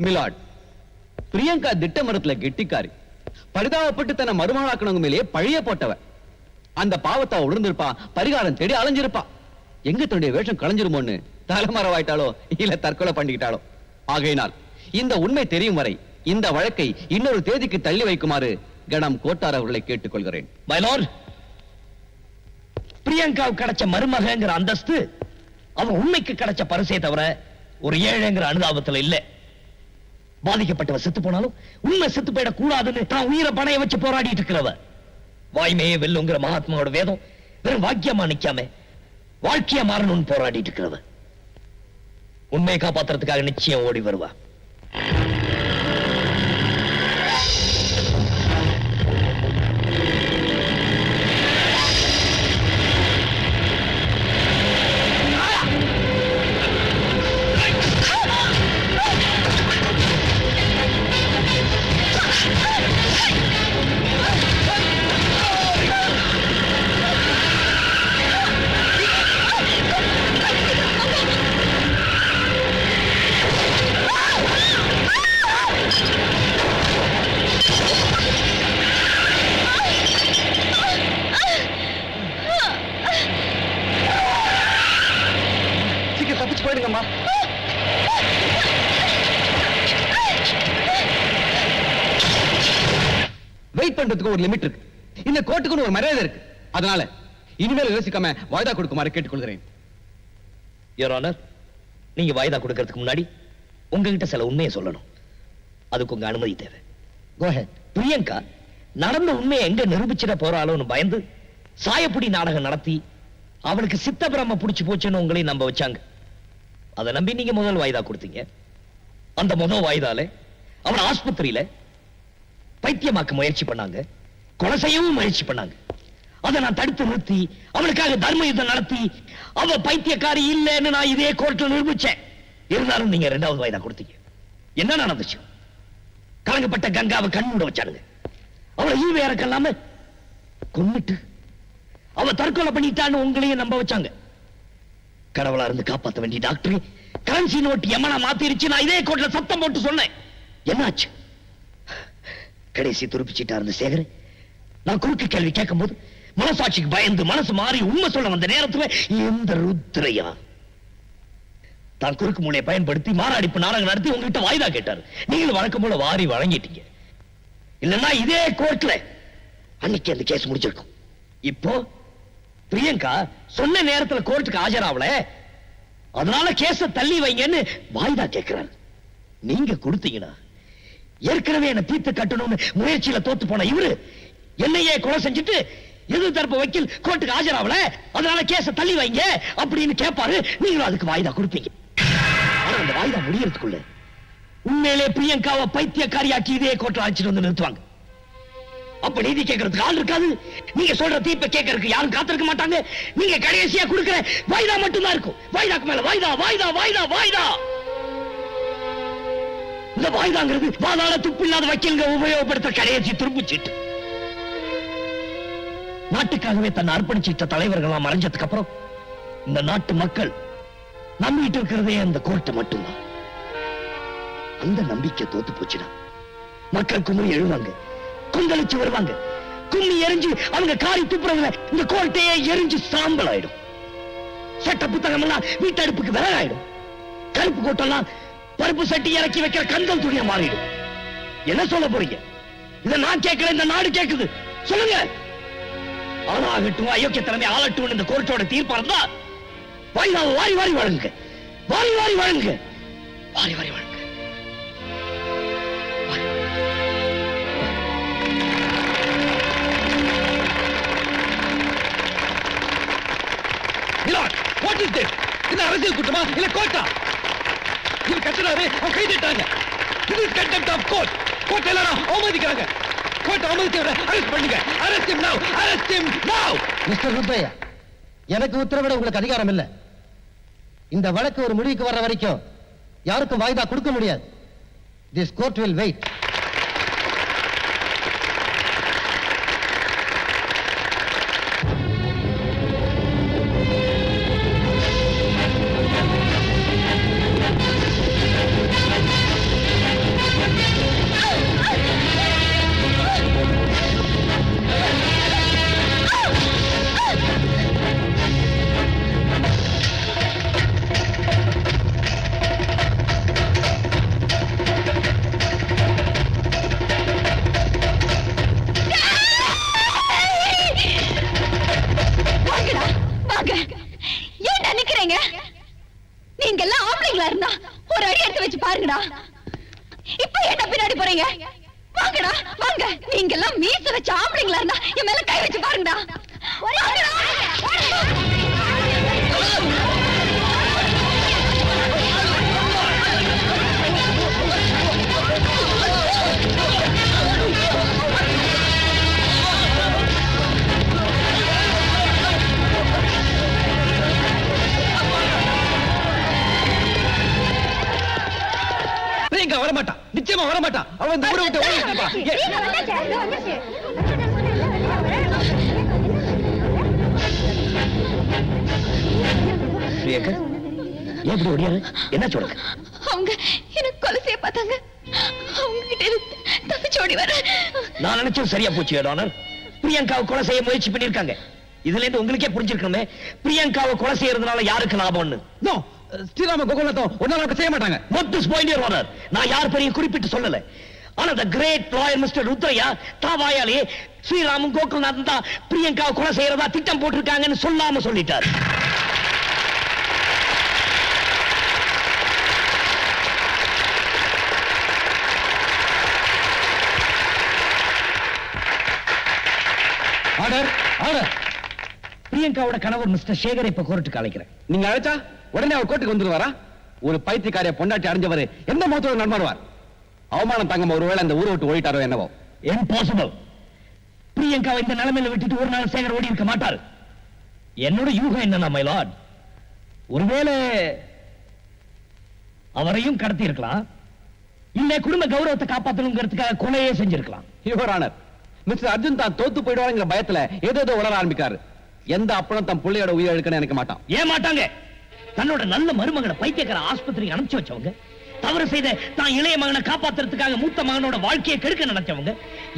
Milord, Priyanka திட்டமரத்துல கெட்டிக்காரி. பரிதாபப்பட்டு தன்னை மருமகளாக்கணவங்க மேலேயே பழிய போட்டவ. அந்த பாவத்தை உணர்ந்திருப்பா, பரிகாரம் தேடி அலைஞ்சிருப்பா. எங்க தன்னுடைய வேஷம் களைஞ்சிருமோன்னு தலைமறைவாயிட்டாலோ இல்ல தற்கொலை பண்ணிக்கிட்டாலோ. ஆகையினால் இந்த உண்மை தெரியும் வரை இந்த வழக்கை இன்னொரு தேதிக்கு தள்ளி வைக்குமாறு கணம் கோட்டார் அவர்களை கேட்டுக்கொள்கிறேன். மை லார்ட், பிரியங்காவுக்கு கிடைச்ச மருமகங்கிற அந்தஸ்து அவன் உண்மைக்கு கிடைச்ச பரிசை தவிர ஒரு ஏழைங்கிற அனுதாபத்துல இல்ல. பாதிக்கப்பட்டவ செத்து போனாலும் உண்மை செத்து போயிட கூடாதுன்னு தான் உயிரை பணைய வச்சு போராடிட்டு இருக்கிறவ. வாய்மையே வெல்லுங்கிற மகாத்மாவோட வேதம் வெறும் வாக்கியமா நிக்காம வாழ்க்கையா மாறணும்னு போராடிட்டு இருக்கிறவ. உண்மையை காப்பாத்துறதுக்காக நிச்சயம் ஓடி வருவா. வெயிட் பண்றதுக்கு ஒரு லிமிட் இருக்கு. இந்த கோர்ட்டுக்கு ஒரு மரியாதை இருக்கு. அதனால இனிமேல் யோசிக்காம வாய்தா கொடுக்குமாறு கேட்டுக்கொள்கிறேன். யுவர் ஆனர், நீங்க வாய்தா கொடுக்கிறதுக்கு முன்னாடி உங்ககிட்ட சில உண்மையை சொல்லணும். அதுக்கு உங்க அனுமதி தேவை. Go ahead. பிரியங்கா நடந்த உண்மையை எங்க நிரூபிச்சிட போறாளோன்னு பயந்து சாயப்புடி நாடகம் நடத்தி அவளுக்கு சித்த பிரம்ம புடிச்சு போச்சுன்னு உங்களையும் நம்ப வச்சாங்க. அதை நம்பி நீங்க முதல் வாய்தா கொடுத்தீங்க. அந்த முதல் வாய்தால அவன் ஆஸ்பத்திரியில பைத்தியமாக்க முயற்சி பண்ணாங்க, கொலை செய்யவும் முயற்சி பண்ணாங்க. அதை நான் தடுத்து நிறுத்தி அவளுக்காக தர்ம யுத்தம் நடத்தி அவ பைத்தியக்காரி இல்லைன்னு நான் இதே கோர்ட்ல நிரூபிச்சேன். இருந்தாலும் நீங்க இரண்டாவது வாய்தா கொடுத்தீங்க. என்ன நடந்துச்சு? கலங்கப்பட்ட கங்காவை கண்மூட வச்சானுங்க. அவளை ஈவு இறக்கலாம கொன்னுட்டு அவ தற்கொலை பண்ணிட்டான்னு உங்களையும் நம்ப வச்சாங்க. கடவுளா இருந்து காப்பாற்ற வேண்டிய டாக்டர் கரன்சி நோட் எமனா மாத்திருச்சு. நான் இதே கோர்ட்ல சத்தம் போட்டு சொன்னேன். என்னாச்சு? கடைசி துருப்பிச்சிட்டா இருந்த சேகர் நான் குறுக்கு கேள்வி கேட்கும் போது மனசாட்சிக்கு பயந்து மனசு மாறி உண்மை சொல்ல வந்த நேரத்துல எந்த ருத்ரையா தான் குறுக்கு மூளையை பயன்படுத்தி மாறாடிப்பு நாடகம் நடத்தி உங்ககிட்ட வாய்தா கேட்டாரு. நீங்களும் வழக்கம் போல வாரி வழங்கிட்டீங்க. இல்லன்னா இதே கோர்ட்ல அன்னைக்கு அந்த கேஸ் முடிச்சிருக்கும். இப்போ பிரியங்கா சொன்ன நேரத்துல கோர்ட்டுக்கு ஆஜராவல, அதனால கேஸ தள்ளி வைங்கன்னு வாய்தா கேட்கிறாரு. நீங்க கொடுத்தீங்கன்னா ஏற்கனவே என்ன தீர்த்து கட்டணும்னு முயற்சியில தோத்து போன இவரு என்னையே கொலை செஞ்சுட்டு எதிர் தரப்பு வக்கீல் கோர்ட்டுக்கு ஆஜராவல, அதனால கேஸ தள்ளி வைங்க அப்படின்னு கேட்பாரு. நீங்களும் அதுக்கு வாய்தா கொடுப்பீங்க. ஆனா அந்த வாய்தா முடியறதுக்குள்ள உண்மையிலே பிரியங்காவை பைத்தியக்காரியாக்கி இதே கோர்ட்ல அழைச்சிட்டு வந்து நிறுத்துவாங்க. அப்ப நீதி கேட்கறதுக்கு ஆள் இருக்காது. நீங்க சொல்ற தீர்ப்பை கேட்கறதுக்கு யாரும் காத்திருக்க மாட்டாங்க. நீங்க கடைசியா கொடுக்கிற வாய்தா மட்டும்தான் இருக்கும். வாய்தாக்கு மேல வாய்தா, வாய்தா, வாய்தா, வாய்தா. இந்த வாய்தாங்கிறது பாதாள துப்பு இல்லாத வக்கீல்க உபயோகப்படுத்த கடைசி துருப்புச்சிட்டு. நாட்டுக்காகவே தன்னை அர்ப்பணிச்சிட்ட தலைவர்களா மறைஞ்சதுக்கு அப்புறம் இந்த நாட்டு மக்கள் நம்பிட்டு இருக்கிறதே அந்த கோர்ட்டை மட்டும்தான். அந்த நம்பிக்கை தோத்து போச்சுன்னா மக்கள் குமரி எழுவாங்க, கொந்தளிச்சு வருவாங்க. கும்மி எரிஞ்சு அவங்க காரி துப்புறதுல இந்த கோர்ட்டையே எரிஞ்சு சாம்பல் ஆயிடும். சட்ட புத்தகம் எல்லாம் வீட்டடுப்புக்கு விறகாயிடும். கருப்பு கோட்டெல்லாம் பருப்பு சட்டி இறக்கி வைக்கிற கந்தல் துணியா மாறிடும். என்ன சொல்ல போறீங்க? இதை நான் கேட்கல, இந்த நாடு கேட்குது. சொல்லுங்க. ஆளாகட்டும், அயோக்கிய தலைமை ஆளட்டும் இந்த கோர்ட்டோட தீர்ப்பா இருந்தா வாய்தாவை வாரி வாரி வழங்குங்க, வாரி வாரி வழங்குங்க, வாரி வாரி வழங்குங்க. What is this? இது அரசியல் கூட்டமா இல்ல கோர்ட்டா? இது கட்டுறாரு, அவன் கைதிட்டாங்க. This is contempt of court. Court எல்லாரும் அவமதிக்கிறாங்க. கோர்ட் அவமதிக்கிறவரை அரெஸ்ட் பண்ணுங்க. Arrest him now. Arrest him now. Mister Rudraiah, எனக்கு உத்தரவிட உங்களுக்கு அதிகாரம் இல்ல. இந்த வழக்கு ஒரு முடிவுக்கு வர்ற வரைக்கும் யாருக்கும் வாய்தா கொடுக்க முடியாது. This court will wait. போறீங்க? நீங்க எல்லாம் ஆம்பளைங்களா இருந்தா ஒரு அடி எடுத்து வச்சு பாருங்கடா. இப்ப என்ன பின்னாடி போறீங்க? வாங்கடா வாங்க. நீங்க எல்லாம் மீச வச்ச ஆம்பளைங்களா இருந்தா என் மேல கை வச்சு பாருங்கடா. வாங்கடா. பிரியங்கா வரமாட்டான், நிச்சயமா வரமாட்டான். அவன் இந்த ஊரை விட்டு ஓடிட்டு இருப்பான். பிரியங்கா எப்படி ஓடியாரு? என்ன சொல்லுங்க? அவங்க எனக்கு கொலை செய்ய பார்த்தாங்க. அவங்க கிட்ட இருந்து தப்பிச்சு ஓடி வர. நான் நினைச்சது சரியா போச்சு டானர். பிரியங்காவை கொலை செய்ய முயற்சி பண்ணிருக்காங்க. இதுல இருந்து உங்களுக்கே புரிஞ்சிருக்கணுமே பிரியங்காவை கொலை செய்யறதுனால யாருக்கு லாபம்னு. நோ, ஸ்ரீராம கோகுலத்தோ ஒன்னால செய்ய மாட்டாங்க. Not this point, Your Honor. நான் யார் பெரிய குறிப்பிட்டு சொல்லல. ஆனா the great lawyer Mr. Rudraiah தாவாயாலே ஸ்ரீராமும் கோகுல்நாதன் தான் பிரியங்காவை கொலை செய்யறதா திட்டம் போட்டிருக்காங்கன்னு சொல்லாம சொல்லிட்டார். Order, order. பிரியங்காவோட கணவர் மிஸ்டர் சேகர் இப்ப கோர்ட்டுக்கு அழைக்கிறேன். நீங்க அழைச்சா உடனே அவர் கோர்ட்டுக்கு வந்துருவாரா? ஒரு பைத்தியக்காரிய பொண்டாட்டி அடைஞ்சவர் எந்த முகத்தோடு நடமாடுவார்? அவமானம் தாங்காம ஒருவேளை அந்த ஊரை விட்டு ஓடிட்டாரோ என்னவோ. இம்பாசிபிள். பிரியங்காவை இந்த நிலைமையில விட்டுட்டு ஒரு நாள் சேகர் ஓடி இருக்க மாட்டார். என்னோட யூகம் என்னன்னா மை லார்ட், ஒருவேளை அவரையும் கடத்தி இருக்கலாம், இல்ல குடும்ப கௌரவத்தை காப்பாற்றணுங்கிறதுக்காக கொலையே செஞ்சிருக்கலாம். யுவர் ஆனர், மிஸ்டர் அர்ஜுன் தான் தோத்து போயிடுவாங்கிற பயத்துல ஏதோ உளர ஆரம்பிக்காரு. எந்த அப்பனும் தன் பிள்ளையோட உயிர் எடுக்கணும்னு நினைக்க மாட்டான். ஏன் மாட்டாங்க? தன்னோட நல்ல மருமகனை பைத்தியக்கார ஆஸ்பத்திரி அனுப்பிச்சு வச்சவங்க, தவறு செய்த தான் இளைய மகனை காப்பாத்துறதுக்காக மூத்த மகனோட வாழ்க்கையை கெடுக்க நினைச்சவங்க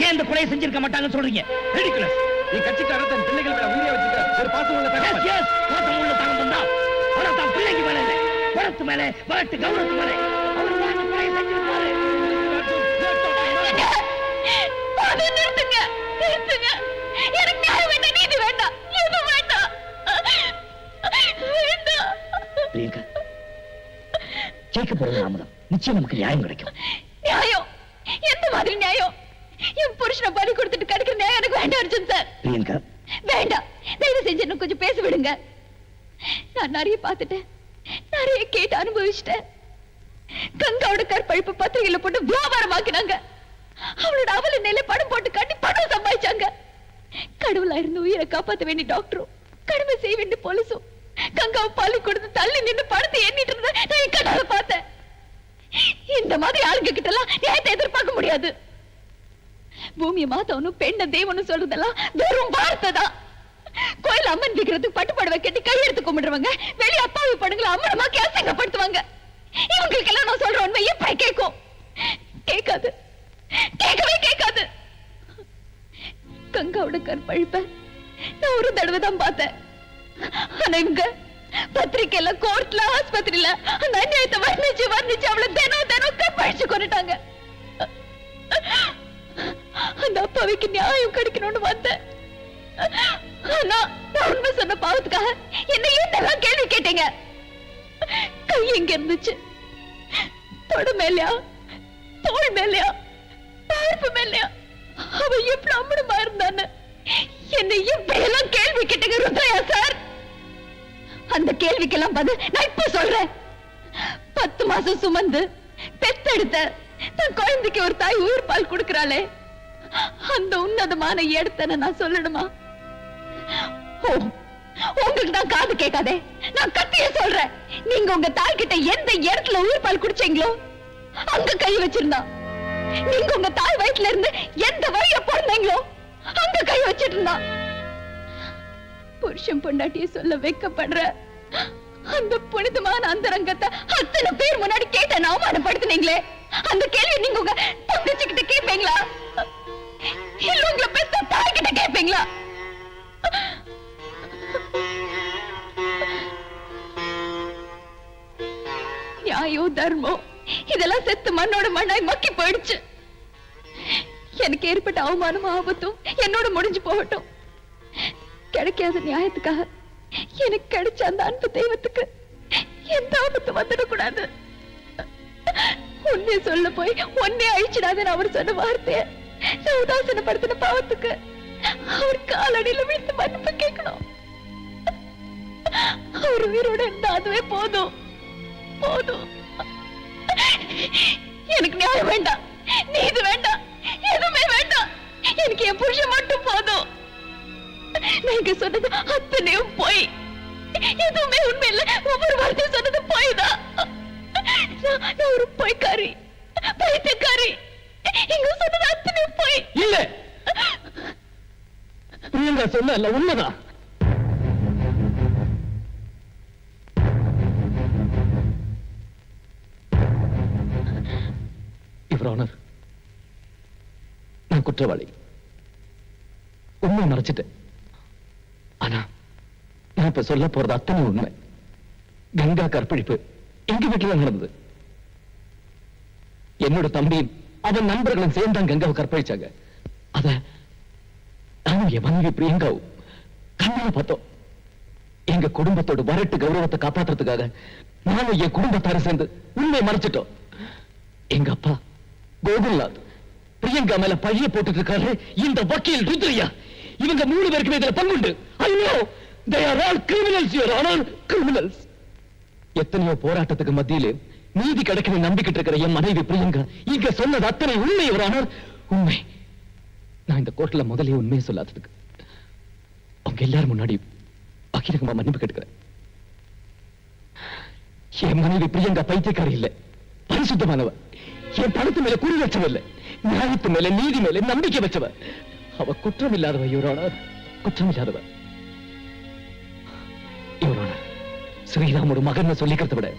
ஏன் இந்த கொலையை செஞ்சிருக்க மாட்டாங்கன்னு சொல்றீங்க? ரிடிகுலஸ். நீ கட்சிக்காரர் தன் பிள்ளைகள் மேல உயிரை வச்சுக்க ஒரு பாசம் உள்ள தகவல். Yes, பாசம் உள்ள தகவல் தான். ஆனா தான் பிள்ளைக்கு மேல இல்ல, பணத்து மேல, பணத்து கௌரவத்து மேல அவர் தான் இந்த கொலையை செஞ்சிருக்காரு. அதை நிறுத்துங்க, நிறுத்துங்க. எனக்கு நியாயம் வேண்டாம், நீதி வேண்டாம், எதுவும் வேண்டாம், வேண்டாம். பிரியங்கா, ஜெயிக்க போறது நாம தான். நிச்சயம் நமக்கு நியாயம் கிடைக்கும். நியாயம்? எந்த மாதிரி நியாயம்? என் புருஷனை பலி கொடுத்துட்டு கிடைக்கிற நியாயம் எனக்கு வேண்டாம் அர்ஜுன் சார். பிரியங்கா, வேண்டாம், தயவு செஞ்சு என்ன கொஞ்சம் பேச விடுங்க. நான் நிறைய பார்த்துட்டேன், நிறைய கேட்டு அனுபவிச்சிட்டேன். கங்காவோட கற்பழிப்பு பத்திரிகையில போட்டு வியாபாரமாக்கினாங்க. அவளோட அவல நிலை படம் போட்டு காட்டி பணம் சம்பாதிச்சாங்க. கடவுளா இருந்து உயிரை காப்பாத்த வேண்டிய டாக்டரும் கடமை செய்ய வேண்டிய போலீஸும் கங்காவை பள்ளி கொடுத்து தள்ளி நின்று படத்தை எண்ணிட்டு இருந்த நான் என் கண்ணால பார்த்தேன். இந்த மாதிரி ஆளுங்க கிட்ட எல்லாம் நியாயத்தை எதிர்பார்க்க முடியாது. பூமியை மாத்தவனும் பெண்ண தேவனும் சொல்றதெல்லாம் வெறும் வார்த்தை தான். கோயில் அம்மன் விக்கிறதுக்கு பட்டுப்படவை கட்டி கையெடுத்து கும்பிடுறவங்க வெளியே அப்பாவி படங்களை அம்மனமாக்கி அசிங்கப்படுத்துவாங்க. இவங்களுக்கு எல்லாம் நான் சொல்ற உண்மை எப்படி கேட்கும்? கேட்காது, கேட்கவே கேட்காது. கங்காவோட கற்பழிப்ப நான் ஒரு தடவை தான் பார்த்தேன். ஆனா இவங்க பத்திரிக்கையில, கோர்ட்ல, ஆஸ்பத்திரியில அந்த அநியாயத்தை வர்ணிச்சு வர்ணிச்சு அவளை தினம் தினம் கற்பழிச்சு கொண்டுட்டாங்க. அந்த அப்பாவிக்கு நியாயம் கிடைக்கணும்னு வந்தேன். ஆனா நான் உண்மை சொன்ன பாவத்துக்காக என்ன என்னெல்லாம் கேள்வி கேட்டீங்க? கை எங்க இருந்துச்சு? தொட மேலையா, தோல் மேலையா, பார்ப்பு மேலையா? அவ எப்படி அம்மனமா இருந்தான்னு என்னை இப்படி எல்லாம் கேள்வி கேட்டீங்க ருத்ரையா சார். அந்த கேள்விக்கெல்லாம் பதில் நான் இப்ப சொல்றேன். 10 மாசம் சுமந்து பெத்தெடுத்த தன் குழந்தைக்கு ஒரு தாய் உயிர் பால் கொடுக்கிறாளே, அந்த உன்னதமான இடத்தை நான் சொல்லணுமா? உங்களுக்கு தான் காது கேட்காதே, நான் கத்திய சொல்றேன். நீங்க உங்க தாய் கிட்ட எந்த இடத்துல உயிர் பால் குடிச்சீங்களோ அங்க கை வச்சிருந்தா, நீங்க உங்க தாய் வயிற்றுல இருந்து எந்த வழிய பிறந்தீங்களோ அங்க கை வச்சிட்டு இருந்தா. புருஷன் பொண்டாட்டிய சொல்ல வைக்கப்படுற அந்த புனிதமான அந்தரங்கத்தை அத்தனை பேர் முன்னாடி கேட்ட அவமானப்படுத்தினீங்களே, அந்த கேள்வி நீங்க உங்க தங்கச்சி கிட்ட கேட்பீங்களா? இல்ல உங்களை பெத்த தாய் கிட்ட கேட்பீங்களா? நியாயம், தர்மம் இதெல்லாம் செத்து மண்ணோட மண்ணாய் மக்கி போயிடுச்சு. எனக்கு ஏற்பட்ட அவமானம், ஆபத்தும் என்னோட முடிஞ்சு போகட்டும். கிடைக்காத நியாயத்துக்காக எனக்கு கிடைச்ச அந்த அன்பு தெய்வத்துக்கு எந்த ஆபத்து வந்துடக்கூடாது. உன்னை சொல்ல போய் உன்னை அழிச்சிடாதுன்னு அவர் சொன்ன வார்த்தைய நான் உதாசனப்படுத்தின பாவத்துக்கு அவர் காலடியில விழுந்து மன்னிப்பு கேட்கணும். அவர் உயிரோட இருந்தா அதுவே போதும் போதும். எனக்கு நியாயம் வேண்டாம், நீதி வேண்டாம், எதுவுமே வேண்டாம். எனக்கு என் புருஷன் மட்டும் போதும். நீங்க சொன்னது அத்தனையும் போய், எதுவுமே உண்மை இல்ல. ஒவ்வொரு வார்த்தையும் சொன்னது போய் தான். நான் ஒரு பொய்க்காரி, பைத்தியக்காரி. இங்க சொன்னது அத்தனையும் போய். இல்ல, பிரியங்கா சொன்ன உண்மைதான். யுவர் ஆனர், நான் குற்றவாளி. உண்மை மறைச்சிட்டேன். ஆனா நான் இப்ப சொல்ல போறது அத்தனை உண்மை. கங்கா கற்பழிப்பு எங்க வீட்டுல நடந்தது. என்னோட தம்பியும் அவன் நண்பர்களும் சேர்ந்தான் கங்காவை கற்பழிச்சாங்க. அத நானும் என் மனைவி பிரியங்காவும் கண்ணால பார்த்தோம். எங்க குடும்பத்தோட வரட்டு கௌரவத்தை காப்பாத்துறதுக்காக நானும் என் குடும்பத்தார சேர்ந்து உண்மையை மறைச்சிட்டோம். எங்க அப்பா கோகுல்நாத் பிரியங்கா மேல பழிய போட்டுட்டு இருக்காரு. இந்த வக்கீல் ருத்ரையா, இவங்க 3 பேருக்குமே இதுல பங்குண்டு. I know they are all criminals, your honor, criminals. எத்தனையோ போராட்டத்துக்கு மத்தியிலே நீதி கிடைக்கணும் நம்பிக்கிட்டு இருக்கிற என் மனைவி பிரியங்கா இங்க சொன்னது அத்தனை உண்மை, your honor, உண்மை. நான் இந்த கோர்ட்ல முதலே உண்மையை சொல்லாததுக்கு அவங்க எல்லாரும் முன்னாடி பகிரங்கமா மன்னிப்பு கேட்கிறேன். என் மனைவி பிரியங்கா பைத்தியக்காரி இல்ல, பரிசுத்தமானவ. என் பணத்து மேல குறி வச்சவ இல்ல, நியாயத்து மேல நீதி மேல நம்பிக்கை வச்சவ. அவ குற்றம் இல்லாதவ, யுவர் ஆனர், குற்றம் இல்லாதவ. யுவர் ஆனர், ஸ்ரீராமோட மகன் சொல்லிக்கிறத விட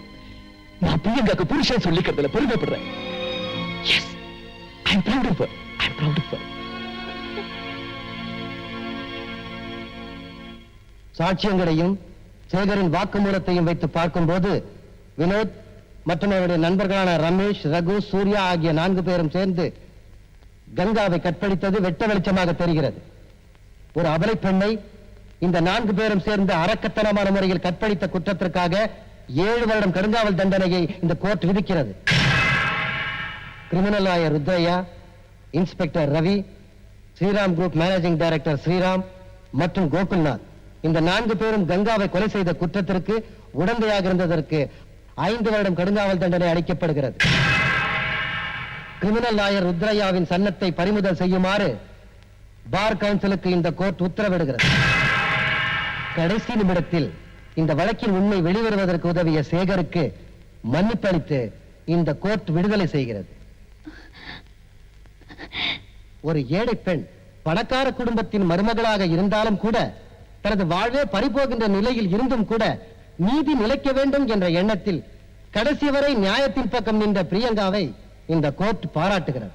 நான் பிரியங்காக்கு புருஷன் சொல்லிக்கிறதுல பெருமைப்படுறேன். Yes, I am proud of her. I am proud of her. சாட்சியங்களையும் சேகரின் வாக்குமூலத்தையும் வைத்து பார்க்கும்போது வினோத் மற்றும் அவருடைய நண்பர்களான ரமேஷ், ரகு, சூர்யா ஆகிய 4 பேரும் சேர்ந்து கங்காவை கற்பழித்தது வெட்ட வெளிச்சமாக தெரிகிறது. ஒரு அபலை பெண்ணை இந்த 4 பேரும் சேர்ந்து அரக்கத்தனமான முறையில் கற்பழித்த குற்றத்திற்காக 7 வருடம் கடுங்காவல் தண்டனையை இந்த கோர்ட் விதிக்கிறது. Criminal lawyer Rudraiah, inspector Ravi, Sriram group managing director Sriram மற்றும் கோகுல்நாத் இந்த 4 பேரும் கங்காவை கொலை செய்த குற்றத்திற்கு உடந்தையாக இருந்ததற்கு 5 வருடம் கடுங்காவல் தண்டனை அளிக்கப்படுகிறது. கிரிமினல் லாயர் ருத்ரையாவின் சன்னத்தை பறிமுதல் செய்யுமாறு பார் கவுன்சிலுக்கு இந்த கோர்ட் உத்தரவிடுகிறது. கடைசி நிமிடத்தில் இந்த வழக்கின் உண்மை வெளிவருவதற்கு உதவிய சேகருக்கு மன்னிப்பு அளித்து இந்த கோர்ட் விடுதலை செய்கிறது. ஒரு ஏழை பெண் பணக்கார குடும்பத்தின் மருமகளாக இருந்தாலும் கூட தனது வாழ்வே பறிபோகின்ற நிலையில் இருந்தும் கூட நீதி நிலைக்க வேண்டும் என்ற எண்ணத்தில் கடைசி வரை நியாயத்தின் பக்கம் நின்ற பிரியங்காவை இந்த கோர்ட் பாராட்டுகிறது.